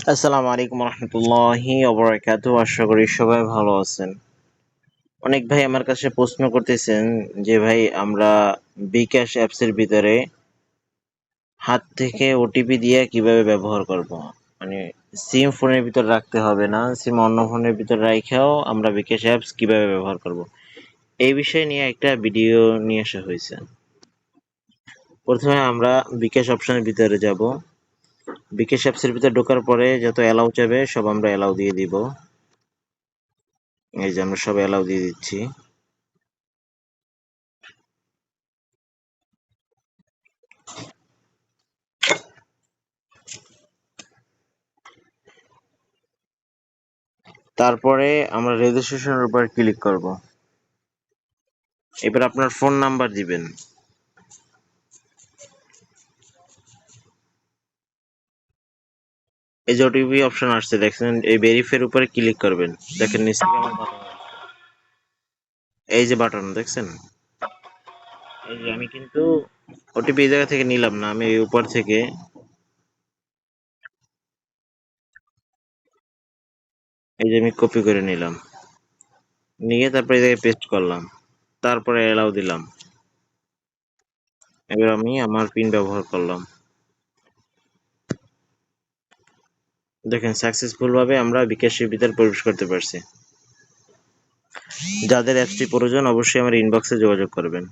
আসসালামু আলাইকুম রহমতুল্লাহি ওবারাকাতু। আশা করি সবাই ভালো আছেন। অনেক ভাই আমার কাছে প্রশ্ন করতেছেন যে ভাই আমরা বিকাশ অ্যাপসের ভিতরে হাত থেকে ওটিপি দিয়ে কিভাবে ব্যবহার করব। মানে সিম ফোনের ভিতর রাখতে হবে না, সিম অন্য ফোনের ভিতর রাখাও আমরা বিকাশ অ্যাপস কিভাবে ব্যবহার করব, এই বিষয় নিয়ে একটা ভিডিও নিয়ে আসা হয়েছে। প্রথমে আমরা বিকাশ অপশনের ভিতরে যাব। বিকাশ অ্যাপসের ভিতরে ঢোকার পরে যত অ্যালাউ চাবে সব আমরা অ্যালাউ দিয়ে দিব। এই যে আমরা সব অ্যালাউ দিয়ে দিচ্ছি। তারপরে আমরা রেজিস্ট্রেশনের উপর ক্লিক করব। এবার আপনার ফোন নাম্বার দিবেন। এই যে ওটিপি অপশন আসছে দেখছেন, এই ভেরিফাইয়ের উপরে ক্লিক করবেন। দেখেন নিচে আমার বাটন, এই যে বাটন দেখছেন, এই যে আমি কিন্তু ওটিপি এই জায়গা থেকে নিলাম না, আমি এই উপর থেকে এই যে আমি কপি করে নিলাম, নিয়ে তারপরে এই জায়গায় পেস্ট করলাম, তারপরে অ্যালাউ দিলাম। এবার আমি আমার পিন ব্যবহার করলাম। দেখেন সাকসেসফুল ভাবে আমরা বিকাশের ভিতরে প্রবেশ করতে পারছি। যাদের অ্যাপসটি প্রয়োজন অবশ্যই আমার ইনবক্সে যোগাযোগ করবেন।